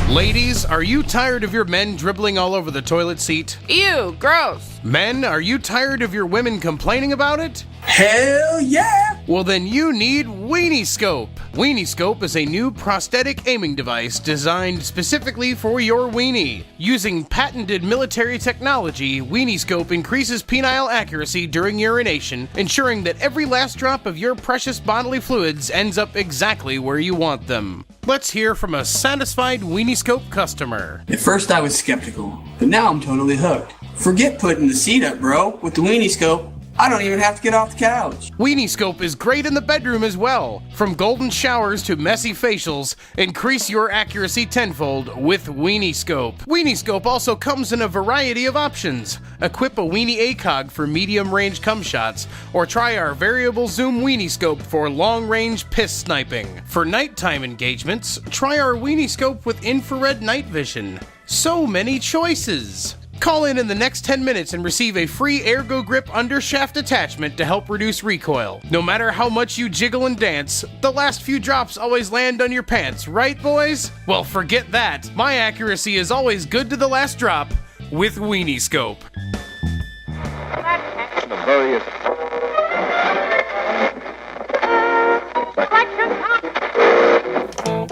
Ladies, are you tired of your men dribbling all over the toilet seat? Ew, gross. Men, are you tired of your women complaining about it? Hell yeah! Well, then you need Weenie Scope. Weenie Scope is a new prosthetic aiming device designed specifically for your weenie. Using patented military technology, Weenie Scope increases penile accuracy during urination, ensuring that every last drop of your precious bodily fluids ends up exactly where you want them. Let's hear from a satisfied Weenie Scope customer. At first I was skeptical, but now I'm totally hooked. Forget putting the seat up, bro. With the Weenie Scope, I don't even have to get off the couch. Weenie Scope is great in the bedroom as well. From golden showers to messy facials, increase your accuracy tenfold with Weenie Scope. Weenie Scope also comes in a variety of options. Equip a Weenie ACOG for medium-range cum shots, or try our variable zoom Weenie Scope for long-range piss sniping. For nighttime engagements, try our Weenie Scope with infrared night vision. So many choices! Call in the next 10 minutes and receive a free Ergo Grip undershaft attachment to help reduce recoil. No matter how much you jiggle and dance, the last few drops always land on your pants, right boys? Well, forget that. My accuracy is always good to the last drop with Weenie Scope.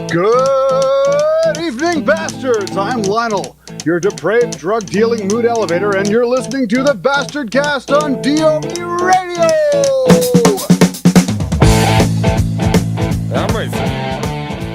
Good evening, bastards! I'm Lionel, your depraved drug-dealing mood elevator, and you're listening to the BASTARDCAST on DOB Radio!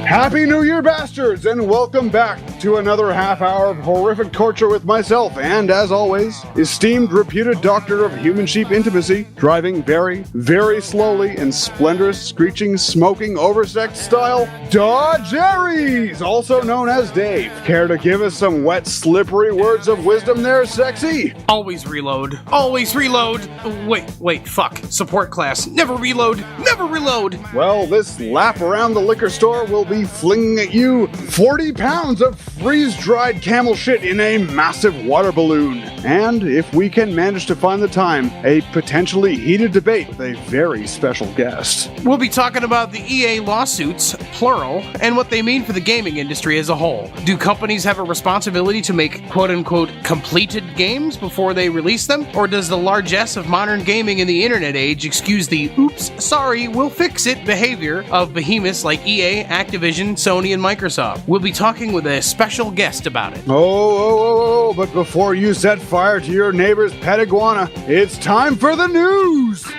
Happy New Year, bastards, and welcome back to another half hour of horrific torture with myself, and as always, esteemed, reputed doctor of human sheep intimacy, driving very, very slowly in splendorous, screeching, smoking, oversexed style, Dodge Aries, also known as Dave. Care to give us some wet, slippery words of wisdom there, sexy? Always reload. Always reload. Wait, fuck. Support class. Never reload. Never reload. Well, this lap around the liquor store will be flinging at you 40 pounds of freeze-dried camel shit in a massive water balloon. And if we can manage to find the time, a potentially heated debate with a very special guest. We'll be talking about the EA lawsuits, plural, and what they mean for the gaming industry as a whole. Do companies have a responsibility to make quote-unquote completed games before they release them? Or does the largesse of modern gaming in the internet age excuse the oops, sorry, we'll fix it behavior of behemoths like EA, Activision, Sony, and Microsoft? We'll be talking with a special guest about it. But before you set fire to your neighbor's pet iguana, it's time for the news!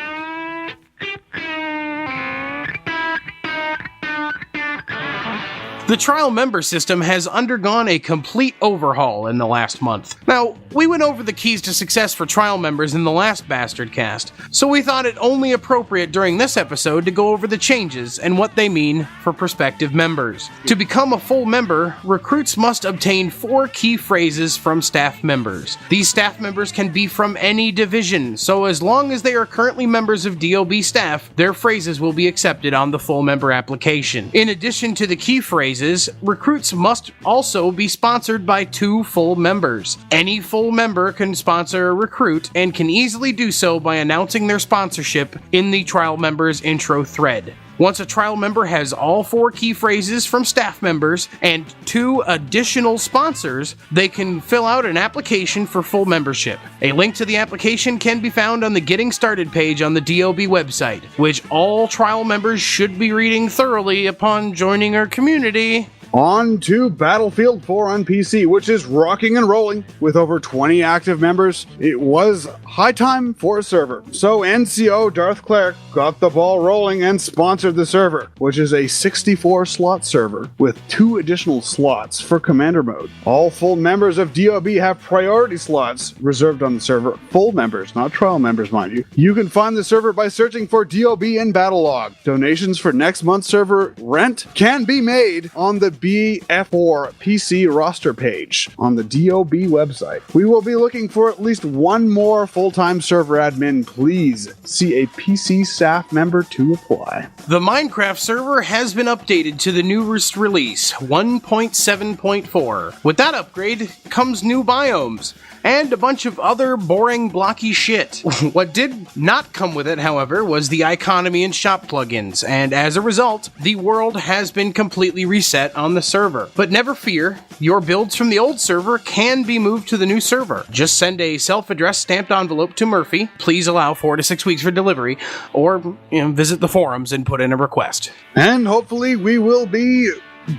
The trial member system has undergone a complete overhaul in the last month. Now, we went over the keys to success for trial members in the last BASTARDcast, so we thought it only appropriate during this episode to go over the changes and what they mean for prospective members. To become a full member, recruits must obtain 4 key phrases from staff members. These staff members can be from any division, so as long as they are currently members of DOB staff, their phrases will be accepted on the full member application. In addition to the key phrases, recruits must also be sponsored by 2 full members. Any full member can sponsor a recruit and can easily do so by announcing their sponsorship in the trial members intro thread. Once a trial member has all 4 key phrases from staff members and 2 additional sponsors, they can fill out an application for full membership. A link to the application can be found on the Getting Started page on the DOB website, which all trial members should be reading thoroughly upon joining our community. On to Battlefield 4 on PC, which is rocking and rolling with over 20 active members. It was high time for a server. So NCO Darth Cleric got the ball rolling and sponsored the server, which is a 64 slot server with 2 additional slots for commander mode. All full members of DOB have priority slots reserved on the server. Full members, not trial members, mind you. You can find the server by searching for DOB in Battlelog. Donations for next month's server rent can be made on the BF4 PC roster page on the DOB website. We will be looking for at least 1 more full-time server admin. Please see a PC staff member to apply. The Minecraft server has been updated to the newest release, 1.7.4. With that upgrade comes new biomes and a bunch of other boring blocky shit. What did not come with it, however, was the economy and shop plugins, and as a result, the world has been completely reset on on the server. But never fear, your builds from the old server can be moved to the new server. Just send a self-addressed stamped envelope to Murphy. Please allow 4 to 6 weeks for delivery, or visit the forums and put in a request. And hopefully we will be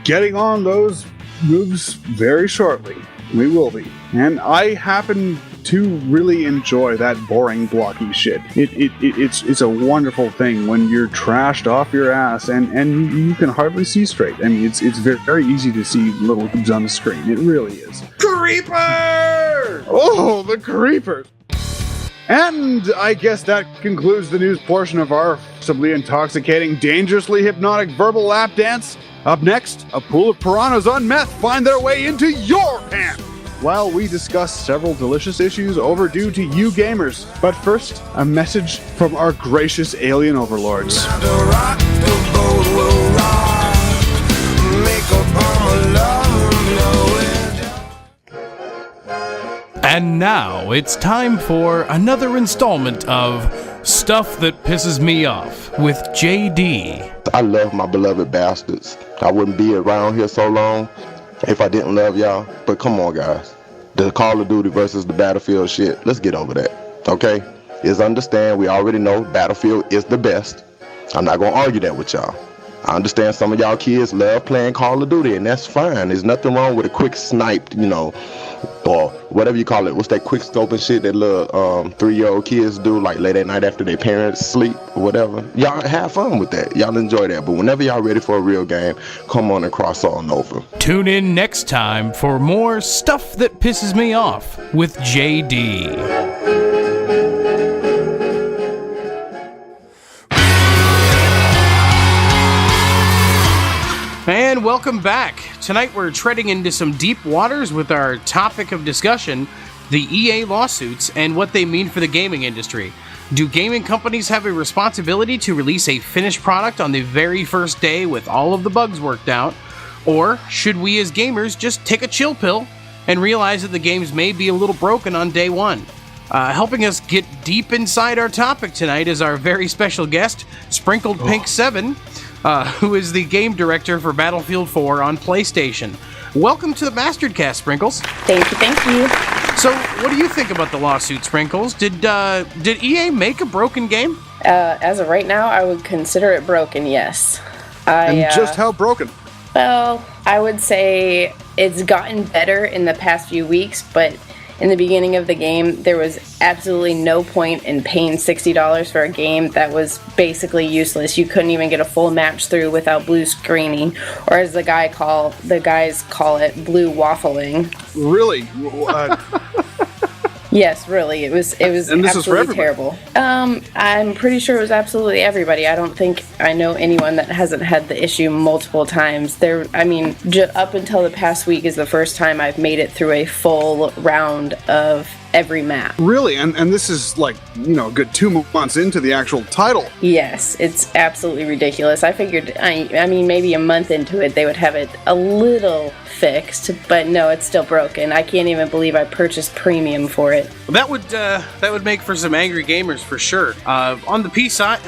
getting on those moves very shortly. We will be. And I happen to really enjoy that boring blocky shit. It's a wonderful thing when you're trashed off your ass and you can hardly see straight. I mean, it's very, very easy to see little boobs on the screen. It really is. Creeper! Oh, the creepers! And I guess that concludes the news portion of our possibly intoxicating, dangerously hypnotic verbal lap dance. Up next, a pool of piranhas on meth find their way into your pants, while we discuss several delicious issues overdue to you gamers. But first, a message from our gracious alien overlords. And now it's time for another installment of Stuff That Pisses Me Off with JD. I love my beloved bastards. I wouldn't be around here so long if I didn't love y'all. But come on, guys. The Call of Duty versus the Battlefield shit, let's get over that, okay? Is understand, we already know Battlefield is the best. I'm not gonna argue that with y'all. I understand some of y'all kids love playing Call of Duty, and that's fine. There's nothing wrong with a quick snipe, or whatever you call it. What's that quick scope and shit that little 3-year-old kids do, like late at night after their parents sleep or whatever? Y'all have fun with that. Y'all enjoy that. But whenever y'all ready for a real game, come on and cross on over. Tune in next time for more Stuff That Pisses Me Off with JD. And welcome back. Tonight we're treading into some deep waters with our topic of discussion, the EA lawsuits and what they mean for the gaming industry. Do gaming companies have a responsibility to release a finished product on the very first day with all of the bugs worked out? Or should we as gamers just take a chill pill and realize that the games may be a little broken on day one? Helping us get deep inside our topic tonight is our very special guest, Sprinkled Pink 7, who is the game director for Battlefield 4 on PlayStation. Welcome to the BASTARDCAST, Sprinkles. Thank you. So, what do you think about the lawsuit, Sprinkles? Did EA make a broken game? As of right now, I would consider it broken, yes. And just how broken? Well, I would say it's gotten better in the past few weeks, but in the beginning of the game, there was absolutely no point in paying $60 for a game that was basically useless. You couldn't even get a full match through without blue screening, or as the guys call it, blue waffling. Really? Yes, really. It was and this absolutely terrible. I'm pretty sure it was absolutely everybody. I don't think I know anyone that hasn't had the issue multiple times. Up until the past week is the first time I've made it through a full round of every map. Really? And this is like, a good 2 months into the actual title. Yes, it's absolutely ridiculous. I figured, maybe a month into it, they would have it a little fixed, but no, it's still broken. I can't even believe I purchased premium for it. That would make for some angry gamers for sure. On the piss side.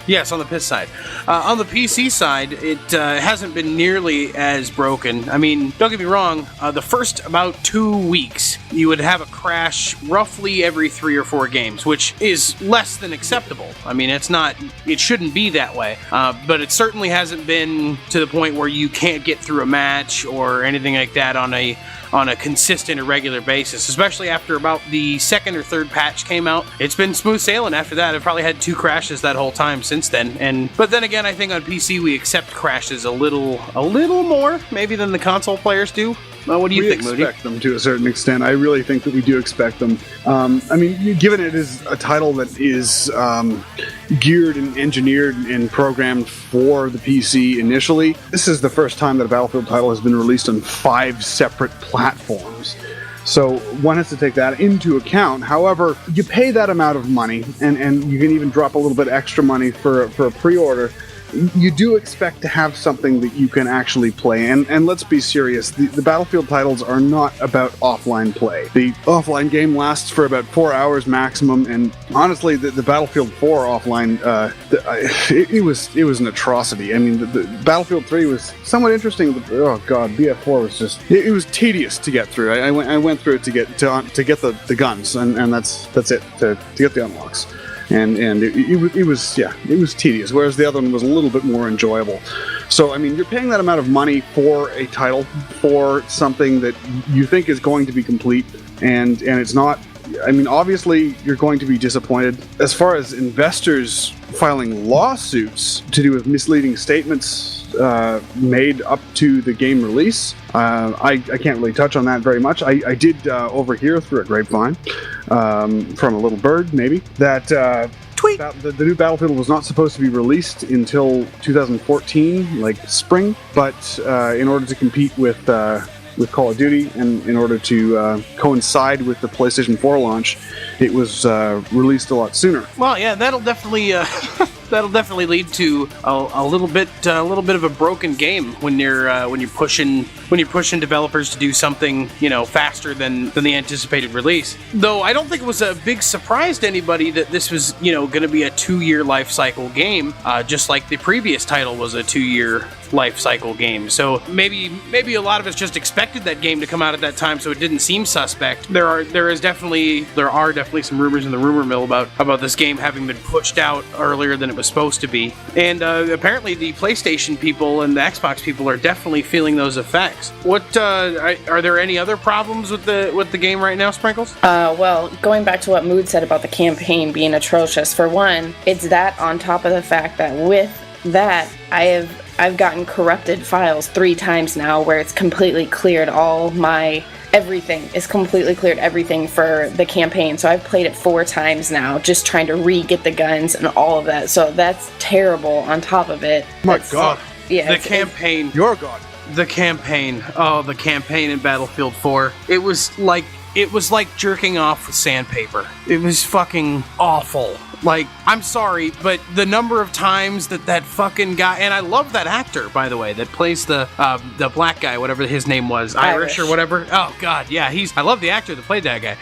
Yes, on the piss side. On the PC side, it hasn't been nearly as broken. I mean, don't get me wrong, the first about 2 weeks, you would have a crash roughly every 3 or 4 games, which is less than acceptable. I mean, it shouldn't be that way. But it certainly hasn't been to the point where you can't get through a match or anything like that on a consistent or regular basis, especially after about the second or third patch came out. It's been smooth sailing after that. I've probably had 2 crashes that whole time since then. But then again, I think on PC we accept crashes a little more maybe than the console players do. What do you think, Moody? We expect them to a certain extent. I really think that we do expect them. Given it is a title that is geared and engineered and programmed for the PC initially, this is the first time that a Battlefield title has been released on 5 separate platforms. So one has to take that into account. However, you pay that amount of money, and you can even drop a little bit extra money for a pre-order. you do expect to have something that you can actually play. And let's be serious, the Battlefield titles are not about offline play. The offline game lasts for about 4 hours maximum, and honestly, the Battlefield 4 offline, it was an atrocity. I mean, the Battlefield 3 was somewhat interesting, but oh god, BF4 was just, it was tedious to get through. I went through it to get the guns, and that's it, to get the unlocks. And it was tedious, whereas the other one was a little bit more enjoyable. So, I mean, you're paying that amount of money for a title, for something that you think is going to be complete, and it's not. I mean, obviously, you're going to be disappointed. As far as investors filing lawsuits to do with misleading statements made up to the game release, I can't really touch on that very much. I did overhear through a grapevine from a little bird, maybe, that the new Battlefield was not supposed to be released until 2014, like spring, but in order to compete with Call of Duty, and in order to coincide with the PlayStation 4 launch, it was released a lot sooner. Well, yeah, that'll definitely lead to a little bit of a broken game when you're pushing developers to do something, faster than the anticipated release. Though I don't think it was a big surprise to anybody that this was going to be a 2-year life cycle game, just like the previous title was a 2-year life cycle game. So maybe a lot of us just expected that game to come out at that time, so it didn't seem suspect. There are definitely some rumors in the rumor mill about this game having been pushed out earlier than it was supposed to be, and apparently the PlayStation people and the Xbox people are definitely feeling those effects. What are there any other problems with the game right now, Sprinkles? Well, going back to what Mood said about the campaign being atrocious, for one, it's that on top of the fact that with that I've gotten corrupted files 3 times now, where it's completely cleared everything is completely cleared everything for the campaign. So I've played it 4 times now, just trying to re-get the guns and all of that. So that's terrible on top of it. My god. Yeah. The campaign. Your god. The campaign. Oh, the campaign in Battlefield 4. It was like jerking off with sandpaper. It was fucking awful. Like, I'm sorry, but the number of times that fucking guy, and I love that actor, by the way, that plays the black guy, whatever his name was, Irish or whatever. Oh god, yeah, I love the actor that played that guy.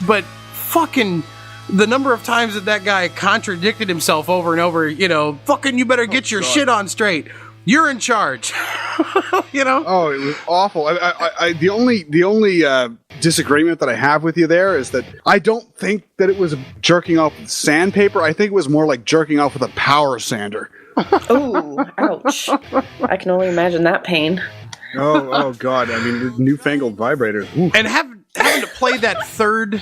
But fucking the number of times that guy contradicted himself over and over, fucking you better get your shit on straight. You're in charge. Oh, it was awful. The only disagreement that I have with you there is that I don't think that it was jerking off with sandpaper. I think it was more like jerking off with a power sander. Ooh, ouch. I can only imagine that pain. Oh god. I mean, the newfangled vibrators. Ooh. And having to play that third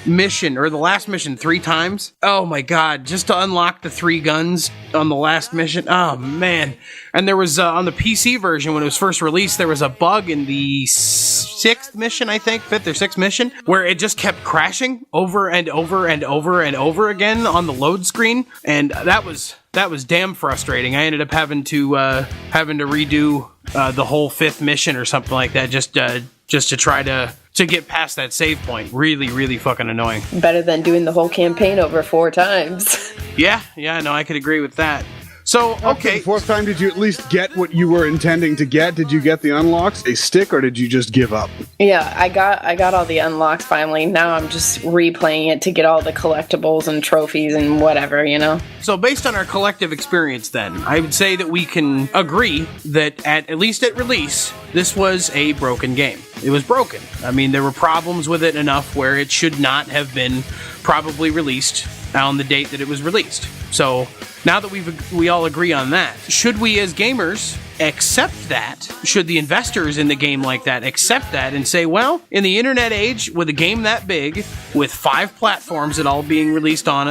mission, or the last mission, 3 times. Oh my god, just to unlock the 3 guns on the last mission. Oh man. And there was on the PC version when it was first released, there was a bug in the 6th mission, I think, 5th or 6th mission, where it just kept crashing over and over and over and over again on the load screen, and that was damn frustrating. I ended up having to redo the whole 5th mission or something like that, just to try to get past that save point. Really, really fucking annoying. Better than doing the whole campaign over 4 times. Yeah, no, I could agree with that. So, okay. The 4th time, did you at least get what you were intending to get? Did you get the unlocks, a stick, or did you just give up? Yeah, I got all the unlocks finally. Now I'm just replaying it to get all the collectibles and trophies and whatever, So based on our collective experience then, I would say that we can agree that at least at release, this was a broken game. It was broken. I mean, there were problems with it enough where it should not have been probably released on the date that it was released. So now that we all agree on that, should we as gamers accept that? Should the investors in the game like that accept that and say, well, in the internet age, with a game that big, with 5 platforms that all being released on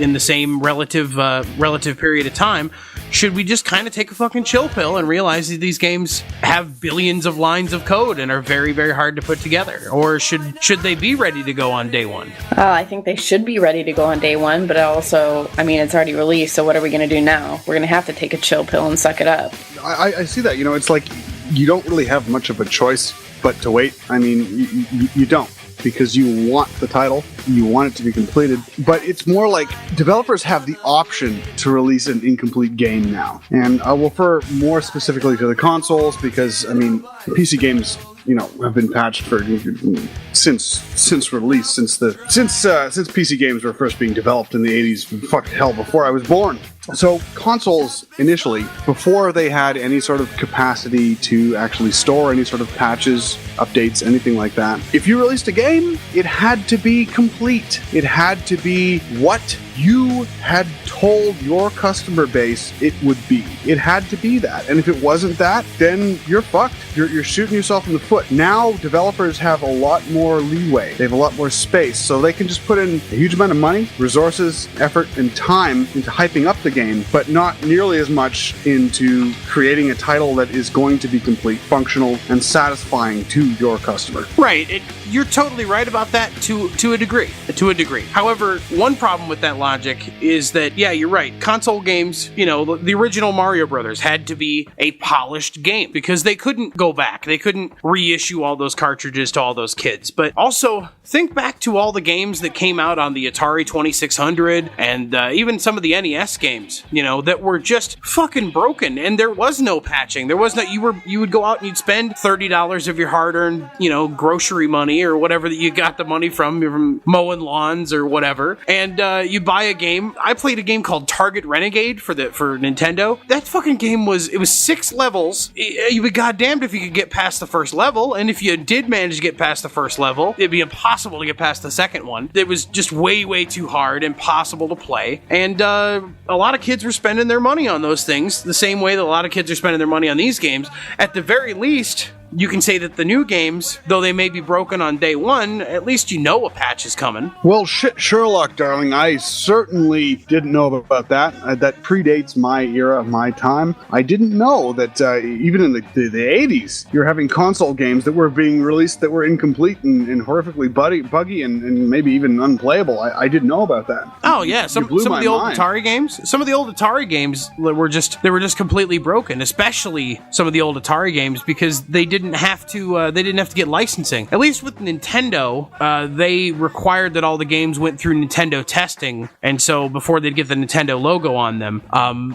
in the same relative period of time, should we just kind of take a fucking chill pill and realize that these games have billions of lines of code and are very, very hard to put together? Or should they be ready to go on day one? I think they should be ready to go on day one, but also, I mean, it's already released, so what are we going to do now? We're going to have to take a chill pill and suck it up. I see that. It's like you don't really have much of a choice but to wait. I mean, you don't. because you want the title, you want it to be completed, but it's more like developers have the option to release an incomplete game now. And I will refer more specifically to the consoles because, I mean, PC games, have been patched for since release, since PC games were first being developed in the 80s. Fuck hell, before I was born. So consoles initially, before they had any sort of capacity to actually store any sort of patches, updates, anything like that, if you released a game, it had to be complete. It had to be what you had told your customer base it would be. It had to be that. And if it wasn't that, then you're fucked. You're shooting yourself in the foot. Now developers have a lot more leeway. They have a lot more space. So they can just put in a huge amount of money, resources, effort, and time into hyping up the game, but not nearly as much into creating a title that is going to be complete, functional, and satisfying to your customer. Right. You're totally right about that to a degree. However, one problem with that logic is that, yeah, you're right. Console games, the original Mario Brothers had to be a polished game because they couldn't go back. They couldn't reissue all those cartridges to all those kids. But also, think back to all the games that came out on the Atari 2600 and even some of the NES games, that were just fucking broken. And there was no patching. There was no, you would go out and you'd spend $30 of your hard-earned, grocery money or whatever that you got the money from mowing lawns or whatever, and you buy a game. I played a game called Target Renegade for Nintendo. That fucking game was 6 levels. You'd be goddamned if you could get past the first level, and if you did manage to get past the first level, it'd be impossible to get past the second one. It was just way too hard, impossible to play, and a lot of kids were spending their money on those things the same way that a lot of kids are spending their money on these games. At the very least, you can say that the new games, though they may be broken on day one, at least a patch is coming. Well, shit, Sherlock, darling, I certainly didn't know about that. That predates my era, my time. I didn't know that even in the 80s, you're having console games that were being released that were incomplete and horrifically buggy and maybe even unplayable. I didn't know about that. Oh, yeah. Some of the old Atari games, were just completely broken, especially some of the old Atari games, because they didn't have to get licensing. At least with Nintendo, they required that all the games went through Nintendo testing, and so before they'd get the Nintendo logo on them.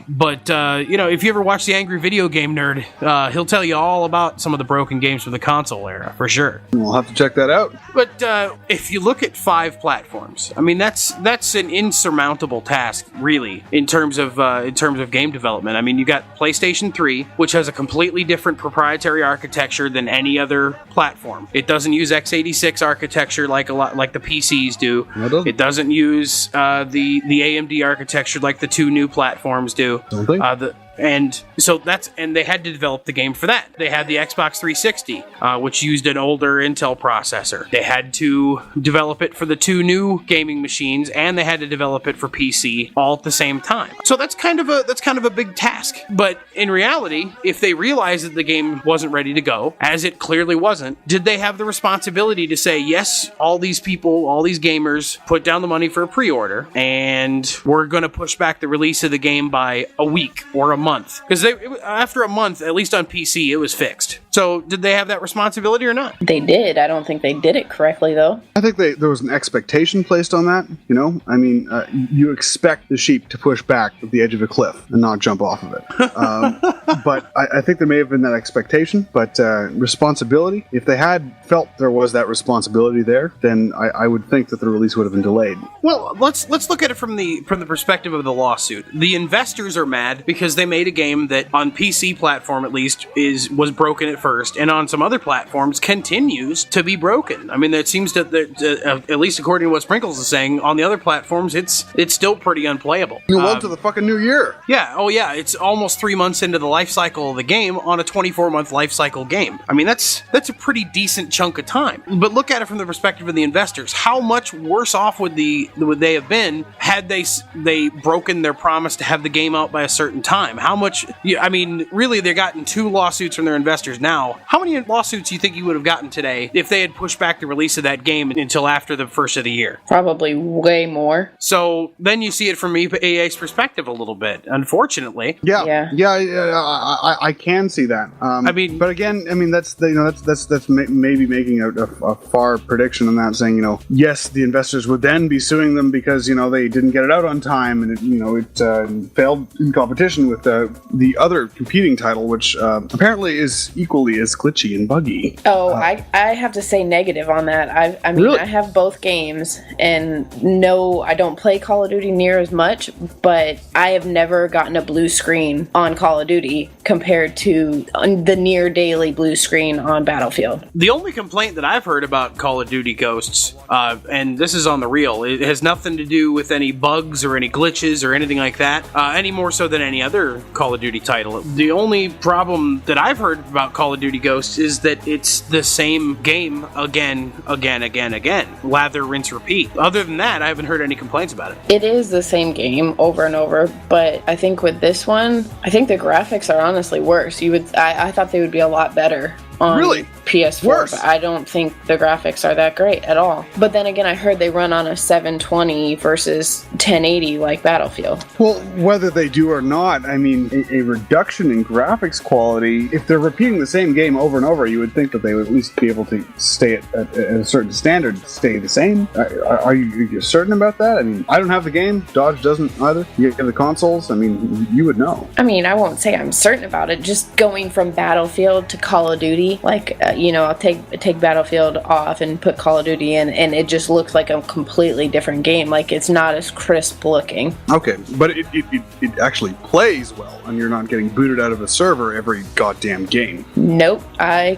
But if you ever watch the Angry Video Game Nerd, he'll tell you all about some of the broken games from the console era, for sure. We'll have to check that out. But if you look at 5 platforms, I mean that's an insurmountable task, really, in terms of game development. I mean, you got PlayStation 3, which has a completely different proprietary architecture than any other platform. It doesn't use x86 architecture like the PCs do. It doesn't use the AMD architecture like the 2 new platforms do. And they had to develop the game for that. They had the Xbox 360, which used an older Intel processor. They had to develop it for the 2 new gaming machines, and they had to develop it for PC all at the same time. So that's kind of a big task. But in reality, if they realized that the game wasn't ready to go, as it clearly wasn't, did they have the responsibility to say, yes, all these people, all these gamers, put down the money for a pre-order, and we're going to push back the release of the game by a week or a month? Because after a month, at least on PC, it was fixed. So did they have that responsibility or not? They did. I don't think they did it correctly, though. I think there was an expectation placed on that, I mean, you expect the sheep to push back at the edge of a cliff and not jump off of it. But I think there may have been that expectation, but responsibility, if they had felt there was that responsibility there, then I would think that the release would have been delayed. Well, let's look at it from the perspective of the lawsuit. The investors are mad because they made a game that on PC platform at least was broken at first, and on some other platforms continues to be broken. I mean, it seems that at least according to what Sprinkles is saying, on the other platforms it's still pretty unplayable. Well to the fucking new year. Yeah, oh yeah, it's almost 3 months into the life cycle of the game on a 24-month life cycle game. I mean, that's a pretty decent chunk of time. But look at it from the perspective of the investors. How much worse off would they have been had they broken their promise to have the game out by a certain time? How much? I mean, really, they've gotten 2 lawsuits from their investors now. now, how many lawsuits do you think you would have gotten today if they had pushed back the release of that game until after the first of the year? Probably way more. So then you see it from EA's perspective a little bit, unfortunately. Yeah, I can see that. But again, that's maybe making a far prediction on that, saying, yes, the investors would then be suing them because they didn't get it out on time, and it failed in competition with the other competing title, which apparently is equally as glitchy and buggy. Oh, I have to say negative on that. I mean, really? I have both games, and no, I don't play Call of Duty near as much, but I have never gotten a blue screen on Call of Duty compared to the near daily blue screen on Battlefield. The only complaint that I've heard about Call of Duty Ghosts, and this is on the real, it has nothing to do with any bugs or any glitches or anything like that, any more so than any other Call of Duty title. The only problem that I've heard about Call of Duty Ghosts is that it's the same game again. Lather, rinse, repeat. Other than that, I haven't heard any complaints about it. It is the same game over and over, but I think with this one, I think the graphics are honestly worse. I thought they would be a lot better on PS4, Worse. But I don't think the graphics are that great at all. But then again, I heard they run on a 720 versus 1080 like Battlefield. Well, whether they do or not, I mean, a reduction in graphics quality, if they're repeating the same game over and over, you would think that they would at least be able to stay at a certain standard, stay the same. Are you certain about that? I mean, I don't have the game. Dodge doesn't either. You have the consoles. I mean, you would know. I mean, I won't say I'm certain about it. Just going from Battlefield to Call of Duty, I'll take Battlefield off and put Call of Duty in, and it just looks like a completely different game. Like, it's not as crisp looking. Okay, but it actually plays well, and you're not getting booted out of a server every goddamn game. Nope. I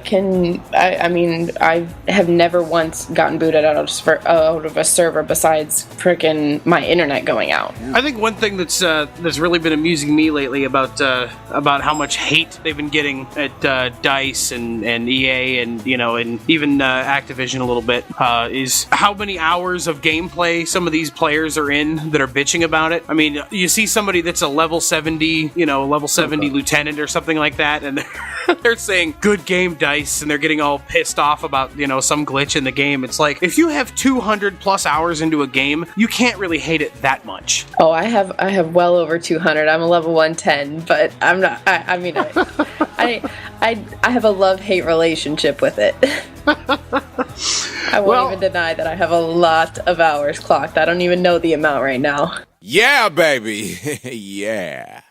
have never once gotten booted out of a server besides frickin' my internet going out. I think one thing that's really been amusing me lately about how much hate they've been getting at DICE and EA and even Activision a little bit is how many hours of gameplay some of these players are in that are bitching about it. I mean, you see somebody that's a level 70 lieutenant or something like that, and they're saying good game, DICE, and they're getting all pissed off about some glitch in the game. It's like, if you have 200 plus hours into a game, you can't really hate it that much. Oh, I have well over 200. I'm a level 110, but I'm not. I have a love-hate relationship with it. I won't even deny that I have a lot of hours clocked. I don't even know the amount right now. Yeah, baby. Yeah.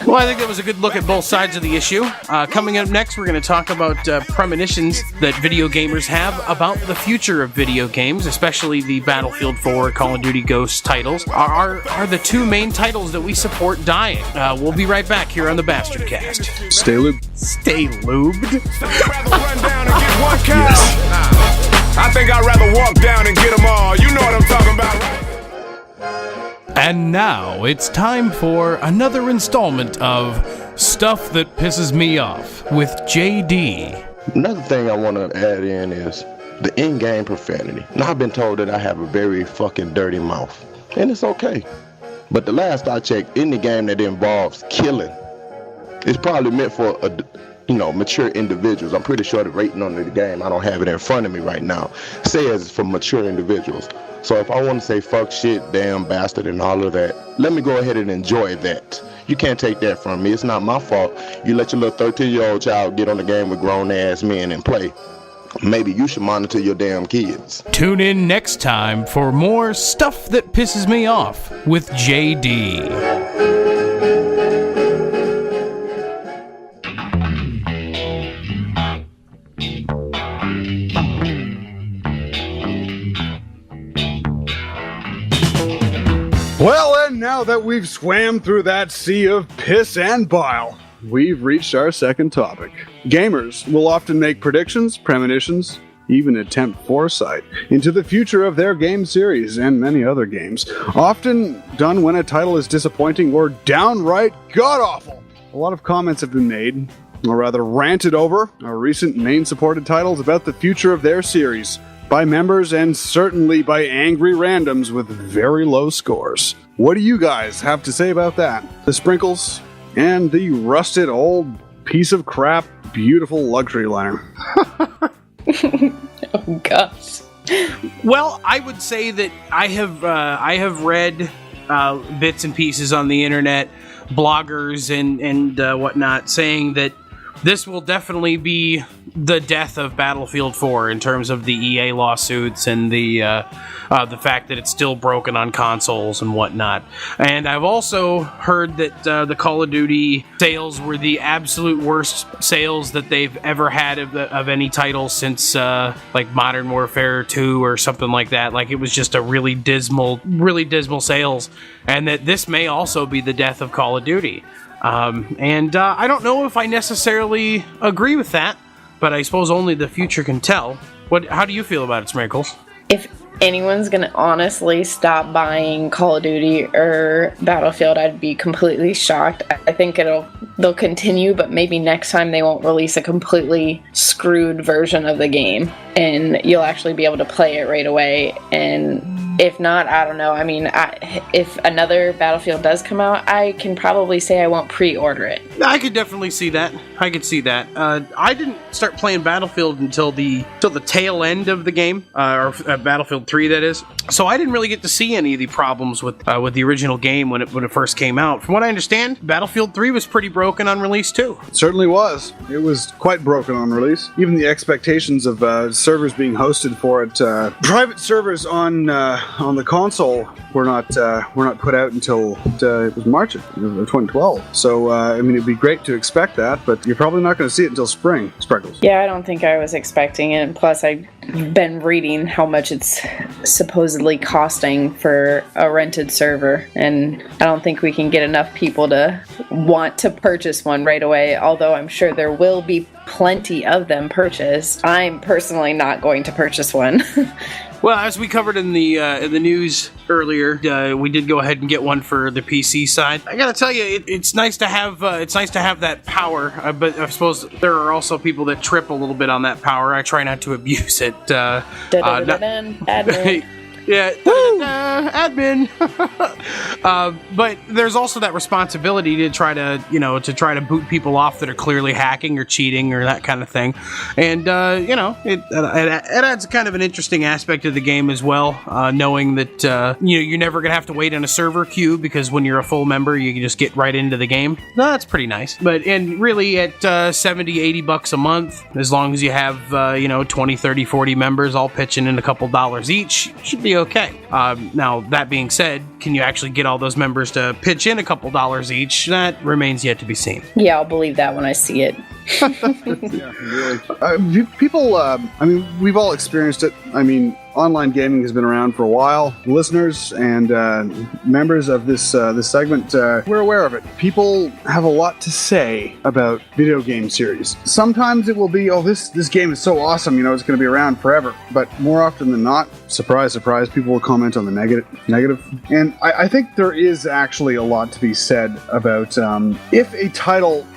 Well, I think that was a good look at both sides of the issue. Coming up next, we're going to talk about premonitions that video gamers have about the future of video games, especially the Battlefield 4, Call of Duty Ghosts titles. Are the two main titles that we support dying? We'll be right back here on the BASTARDCAST. Stay lubed. Stay lubed? I think I'd rather walk down and get them all. You know what I'm talking about, right? And now it's time for another installment of Stuff That Pisses Me Off with JD. Another thing I want to add in is the in-game profanity. Now, I've been told that I have a very fucking dirty mouth, and it's okay. But the last I checked, any game that involves killing, it's probably meant for mature individuals. I'm pretty sure the rating on the game, I don't have it in front of me right now, says it's for mature individuals. So if I want to say fuck, shit, damn, bastard, and all of that, let me go ahead and enjoy that. You can't take that from me. It's not my fault. You let your little 13-year-old child get on the game with grown-ass men and play. Maybe you should monitor your damn kids. Tune in next time for more Stuff That Pisses Me Off with JD. Well, and now that we've swam through that sea of piss and bile, we've reached our second topic. Gamers will often make predictions, premonitions, even attempt foresight into the future of their game series and many other games, often done when a title is disappointing or downright god-awful. A lot of comments have been made, or rather ranted over, our recent main supported titles about the future of their series, by members and certainly by angry randoms with very low scores. What do you guys have to say about that? The sprinkles and the rusted old piece of crap beautiful luxury liner. Oh gosh. Well, I would say that I have read bits and pieces on the internet, bloggers and whatnot, saying that this will definitely be the death of Battlefield 4 in terms of the EA lawsuits and the fact that it's still broken on consoles and whatnot. And I've also heard that the Call of Duty sales were the absolute worst sales that they've ever had of any title since like Modern Warfare 2 or something like that. Like, it was just a really dismal sales, and that this may also be the death of Call of Duty. And I don't know if I necessarily agree with that, but I suppose only the future can tell. How do you feel about it, Sprinkles? If anyone's gonna honestly stop buying Call of Duty or Battlefield, I'd be completely shocked. I think they'll continue, but maybe next time they won't release a completely screwed version of the game, and you'll actually be able to play it right away. And if not, I don't know. I mean, if another Battlefield does come out, I can probably say I won't pre-order it. I could definitely see that. I could see that. I didn't start playing Battlefield until the tail end of the game, or Battlefield 3, that is. So I didn't really get to see any of the problems with the original game when it first came out. From what I understand, Battlefield 3 was pretty broken on release too. It certainly was. It was quite broken on release. Even the expectations of servers being hosted for it, private servers on the console were not put out until it was March of 2012. So I mean, it'd be great to expect that, but you're probably not going to see it until spring. Sprinkles. Yeah, I don't think I was expecting it. Plus, I've been reading how much it's supposedly costing for a rented server, and I don't think we can get enough people to want to purchase one right away, although I'm sure there will be plenty of them purchased. I'm personally not going to purchase one. Well, as we covered in the news earlier, we did go ahead and get one for the PC side. I gotta tell you, it's nice to have that power, but I suppose there are also people that trip a little bit on that power. I try not to abuse it. Admin. Yeah, admin. But there's also that responsibility to try to boot people off that are clearly hacking or cheating or that kind of thing. And it adds kind of an interesting aspect of the game as well, knowing that you're never gonna have to wait in a server queue, because when you're a full member, you can just get right into the game. That's pretty nice. And really at $70-$80 a month, as long as you have 20, 30, 40 members all pitching in a couple dollars each, should be okay. Now, that being said, can you actually get all those members to pitch in a couple dollars each? That remains yet to be seen. Yeah, I'll believe that when I see it. Yeah, really. People, we've all experienced it. I mean, online gaming has been around for a while. Listeners and members of this segment, we're aware of it. People have a lot to say about video game series. Sometimes it will be, this game is so awesome, it's going to be around forever. But more often than not, surprise, surprise, people will comment on the negative. And I think there is actually a lot to be said about if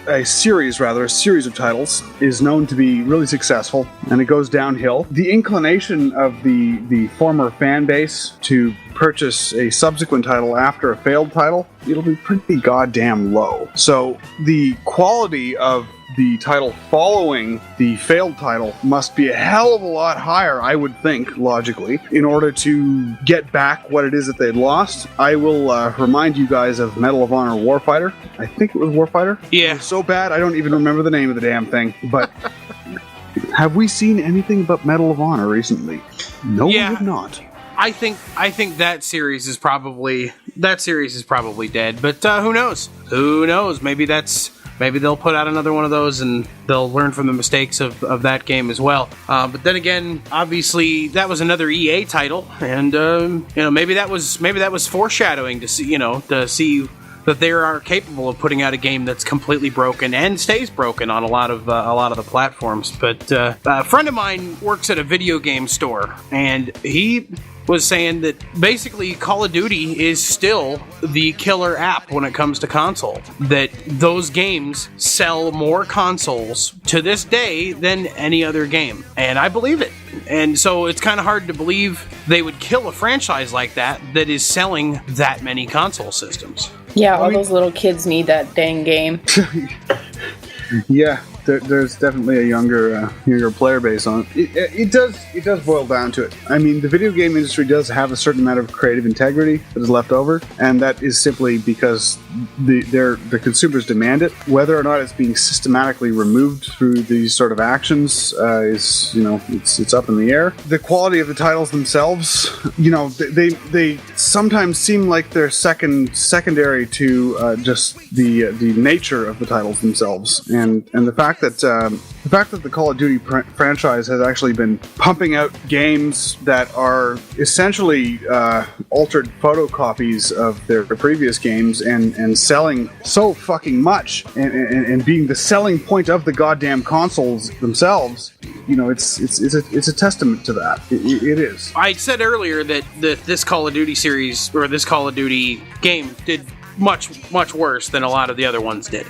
a series of titles is known to be really successful and it goes downhill, the inclination of the former fan base to purchase a subsequent title after a failed title, it'll be pretty goddamn low. So the quality of the title following the failed title must be a hell of a lot higher, I would think, logically, in order to get back what it is that they'd lost. I will remind you guys of Medal of Honor Warfighter. I think it was Warfighter. Yeah. It was so bad, I don't even remember the name of the damn thing. But have we seen anything but Medal of Honor recently? No, we have not. I think that series is probably dead. But who knows? Who knows? Maybe they'll put out another one of those and they'll learn from the mistakes of that game as well. But then again, obviously that was another EA title, and maybe that was foreshadowing to see that they are capable of putting out a game that's completely broken and stays broken on a lot of the platforms. But a friend of mine works at a video game store, and he was saying that basically Call of Duty is still the killer app when it comes to console. That those games sell more consoles to this day than any other game. And I believe it. And so it's kind of hard to believe they would kill a franchise like that is selling that many console systems. Yeah, those little kids need that dang game. Yeah, there's definitely a younger player base on it. It does boil down to it. I mean, the video game industry does have a certain amount of creative integrity that is left over, and that is simply because the consumers demand it. Whether or not it's being systematically removed through these sort of actions is, it's up in the air. The quality of the titles themselves, they sometimes seem like they're secondary to just the nature of the titles themselves, and the fact that the Call of Duty franchise has actually been pumping out games that are essentially altered photocopies of their previous games and selling so fucking much and being the selling point of the goddamn consoles themselves, it's a testament to that. It is. I said earlier that this Call of Duty series, or this Call of Duty game, did much worse than a lot of the other ones did.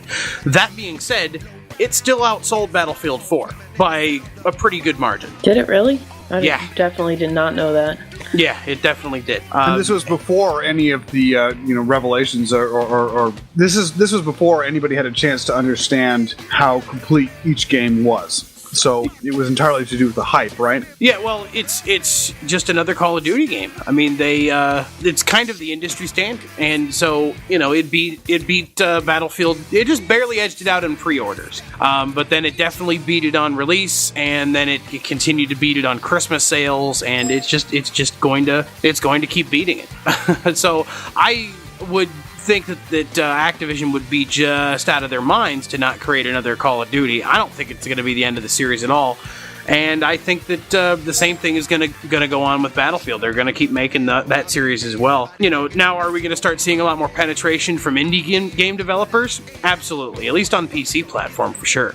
That being said, it still outsold Battlefield 4 by a pretty good margin. Did it really? I Yeah. definitely did not know that. Yeah, it definitely did. And this was before any of the revelations, or this was before anybody had a chance to understand how complete each game was. So it was entirely to do with the hype, right? Yeah, well, it's just another Call of Duty game. I mean, it's kind of the industry standard, and so it beat Battlefield. It just barely edged it out in pre-orders, but then it definitely beat it on release, and then it continued to beat it on Christmas sales, and it's going to keep beating it. So I would think that Activision would be just out of their minds to not create another Call of Duty. I don't think it's going to be the end of the series at all, and I think that the same thing is going to go on with Battlefield. They're going to keep making that series as well. Now are we going to start seeing a lot more penetration from indie game developers? Absolutely, at least on PC platform for sure.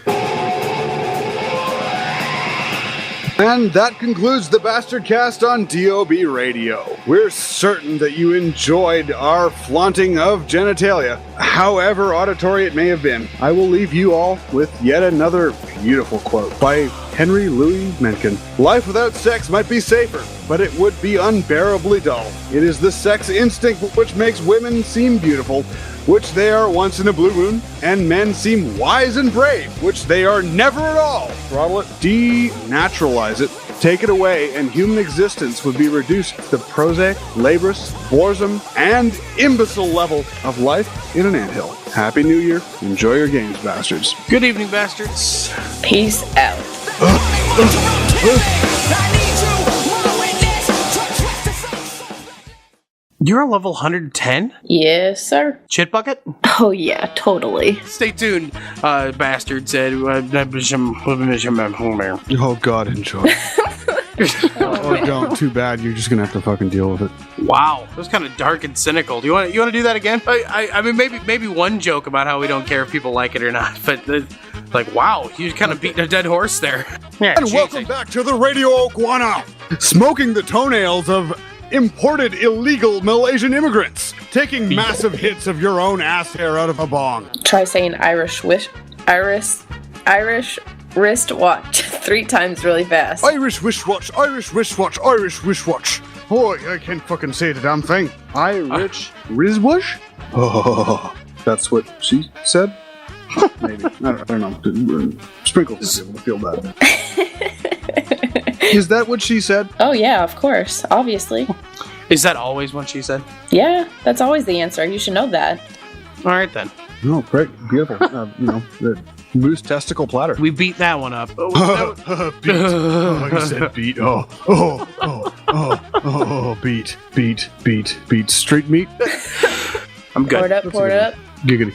And that concludes the BASTARDCAST on DOB Radio. We're certain that you enjoyed our flaunting of genitalia, however auditory it may have been. I will leave you all with yet another beautiful quote by Henry Louis Mencken. Life without sex might be safer, but it would be unbearably dull. It is the sex instinct which makes women seem beautiful, which they are once in a blue moon, and men seem wise and brave, which they are never at all. Throttle it, denaturalize it, take it away, and human existence would be reduced to the prosaic, laborious, boresome, and imbecile level of life in an anthill. Happy New Year. Enjoy your games, bastards. Good evening, bastards. Peace out. You're a level 110? Yes, sir. Shit bucket? Oh, yeah, totally. Stay tuned, bastard said. Oh God, enjoy. Or don't. Too bad. You're just gonna have to fucking deal with it. Wow, that was kind of dark and cynical. Do you want to do that again? I mean, maybe one joke about how we don't care if people like it or not, but wow, you kind of beating a dead horse there. Yeah, And welcome back to the Radio Iguana, smoking the toenails of imported illegal Malaysian immigrants, taking massive hits of your own ass hair out of a bong. Try saying Irish wristwatch 3 times really fast. Irish wristwatch, Irish wristwatch, Irish wristwatch. Boy, I can't fucking say the damn thing. Irish wristwatch? Oh, that's what she said? Maybe. I don't know. Sprinkles will be able to feel that. Is that what she said? Oh yeah, of course. Obviously. Is that always what she said? Yeah, that's always the answer. You should know that. All right, then. Oh, great. Beautiful. The moose testicle platter. We beat that one up. Beat. Oh, you said beat. Beat. Street meat. I'm good. Pour it up. Giggity.